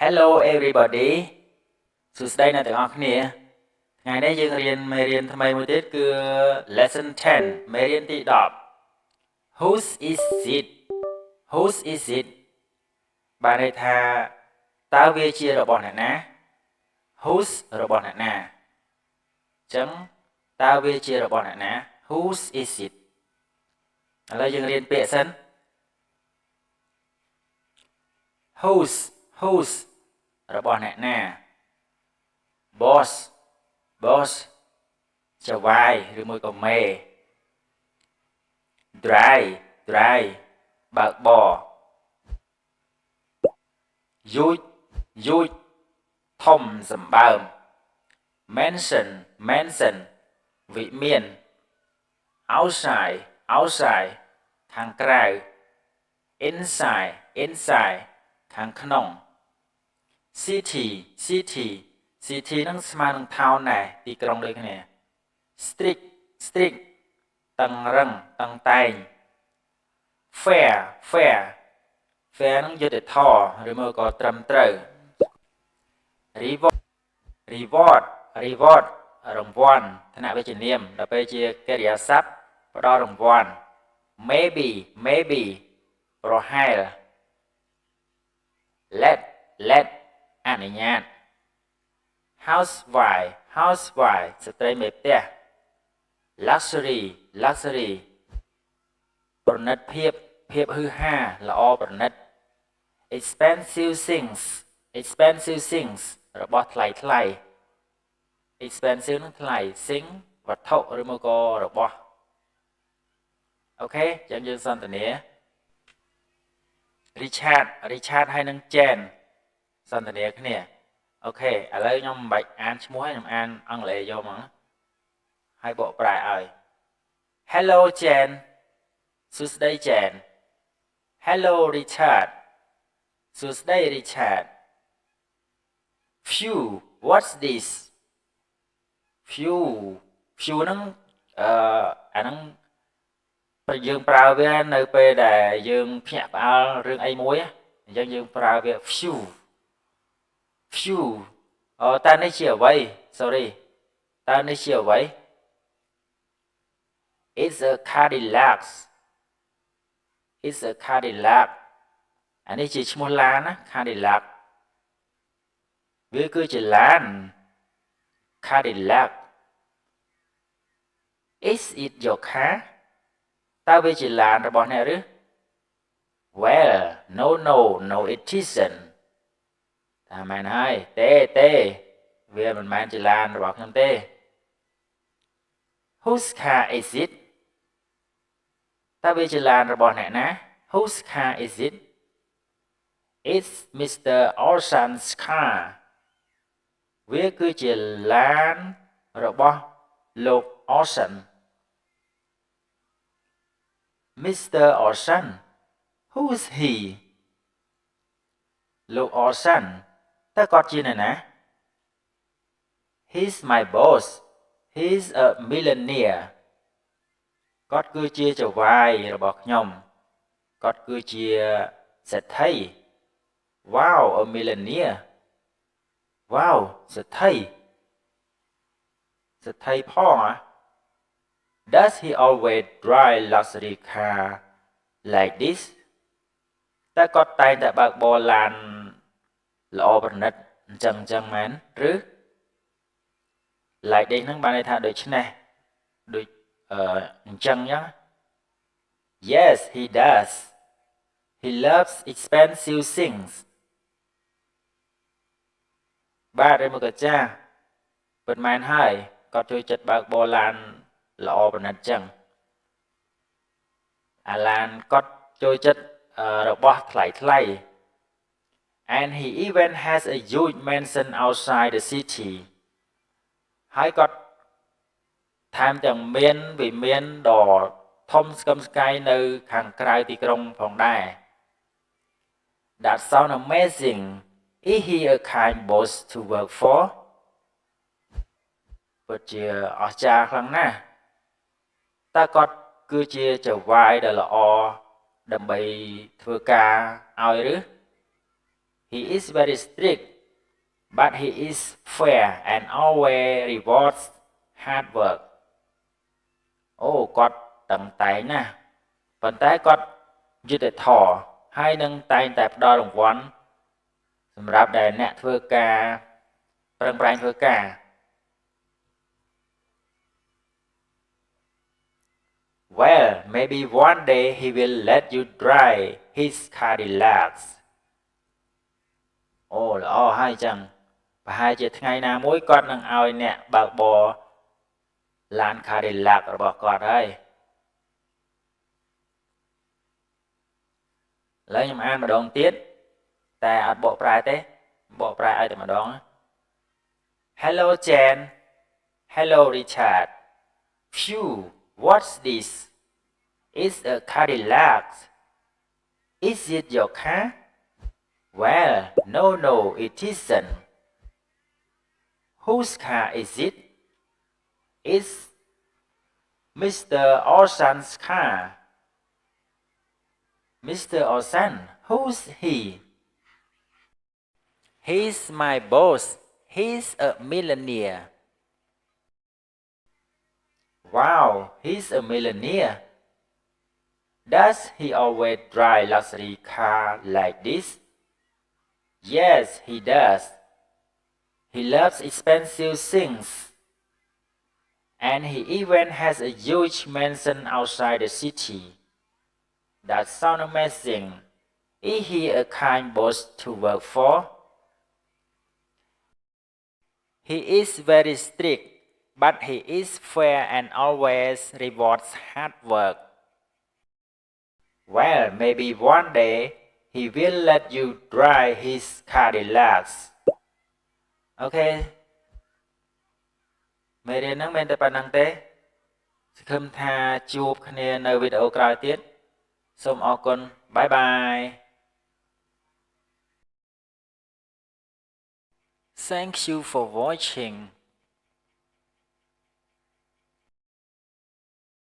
Hello everybody សួស្តីអ្នកទាំងអស់គ្នាថ្ងៃនេះយើងរៀនមេរៀនថ្មីមួយទៀតគឺ lesson 10មេរៀនទី10 Whose is it Whose is it បានន័យថាតើវាជារបស់អ្នកណា Whose របស់អ្នកណាអញ្ចឹងតើវាជារបស់អ្នកណា Whose is it ឥឡូវយើងរៀនពាក្យសិន Whose របស់អ្នកណា boss ចវាយឬមួយក៏មេ dry បើកបរ huge ធំសម្បើម mansion វិមាន outside ខាងក្រៅ inside ខាងក្នុង city នឹងស្មើនឹង town ដែរទីក្រុងដូចគ្នា strict តឹងរឹងតឹងតែង fair នឹងយុត្តិធម៌ឬមកក៏ត្រឹមត្រូវ reward រង្វាន់ឋានៈវិជ្ជនាមដល់ពេលជាកិរិយាសព្ទផ្ដល់រង្វាន់ maybe ប្រហែល let អនុញ្ញាត housewife ស្ត្រីមេផ្ទះ luxury ប្រណិតភាពហឺហាល្អប្រណិត expensive things របស់ថ្លៃexpensive នឹងថ្លៃ thing វត្ថុឬមកក៏របស់អូខេចឹងយើងសន្ទនា Richard ហើយនឹង Jane សន្ទនាគ្នាអូខេឥឡូវខ្ញុំមិនបាច់អានឈ្មោះហើយខ្ញុំអានអង់គ្លេសយកមកហើយបកប្រែឲ្យ Hello Jane សួស្តី Jane Hello Richard សួស្តី Richard Phew what's this Phew ហ្នឹងអាហ្នឹងយើងប្រើវានៅពេលដែលយើងភ្ញាក់ផ្អើលរឿងអីមួយអញ្ចឹងយើងប្រើវា Phew តើនេះជាអ្វី sorry តើនេះជាអ្វី It's a Cadillac អានេះជាឈ្មោះឡានណា Cadillac វាគឺជាឡាន Cadillac Is it your car តើវាជាឡានរបស់អ្នកឬ Well no it isn't តែមែនហើយទេវាមិនមែនជាឡានរបស់ខ្ញុំទេ Whose car is it តើវាជាឡានរបស់អ្នកណា Whose car is it It's Mr. Orson's car វាគឺជាឡានរបស់លោក Orson Mr. Orson Who's he លោក Orson តើគាត់ជាអ្នកណា He's my boss He's a millionaire គាត់គឺជាចៅហ្វាយរបស់ខ្ញុំគាត់គឺជាសេដ្ឋី Wow a millionaire Wow សេដ្ឋីផងDoes he always drive luxury car like this តើគាត់តែងតែបើកបរឡានល្អប្រណិតអញ្ចឹងមែនឬ like this ហ្នឹងបានន័យថាដូចនេះដូចអញ្ចឹង Yes he does He loves expensive things បាទឬមកក៏ចាពិតមែនហើយគាត់ចូលចិត្តបើកបរឡានល្អប្រណិតចឹងអាឡានគាត់ចូលចិត្តរបស់ថ្លៃ And he even has a huge mansion outside the city ហើយគាត់ថែមទាំងមានវិមានដ៏ធំស្កឹមស្កៃនៅខាងក្រៅទីក្រុងផងដែរ That sound amazing Is he a kind boss to work for ពិតជាអស្ចារ្យខ្លាំងណាស់តើគាត់គឺជាចៅហ្វាយដ៏ល្អដើម្បីធ្វើការឲ្យឬ he is very strict but he is fair and always rewards hard work អូគាត់តឹងតែងណាស់ប៉ុន្តែគាត់យុត្តិធម៌ហើយនឹងតែងតែផ្ដល់រង្វាន់សម្រាប់ដែលអ្នកធ្វើការប្រឹងប្រែងធ្វើការ Well maybe one day he will let you drive his Cadillacs អូល្អហើយចឹងប្រហែលជាថ្ងៃណាមួយគាត់នឹងឲ្យអ្នកបើកបរឡាន Cadillac របស់គាត់ហើយឥឡូវខ្ញុំអានម្ដងទៀតតែអត់បកប្រែទេបកប្រែឲ្យតែម្ដង Hello Jen Hello Richard Phew what's this It's a Cadillac Is it your car Well no it isn't Whose car is it It's Mr. Orsan's car Mr. Orsan who's he He's my boss He's a millionaire Wow he's a millionaire Does he always drive luxury car like this Yes he does He loves expensive things and he even has a huge mansion outside the city. That sounds amazing. Is he a kind boss to work for? He is very strict, but he is fair and always rewards hard work. Well, maybe one day he will let you drive his Cadillacs. Okay. មេរៀនហ្នឹងមានតែប៉ុណ្្នឹងទេសង្ឃឹមថាជួបគ្នានៅវីដេអូក្រោយទៀតសូមអរគុណបាយបាយ Thank you for watching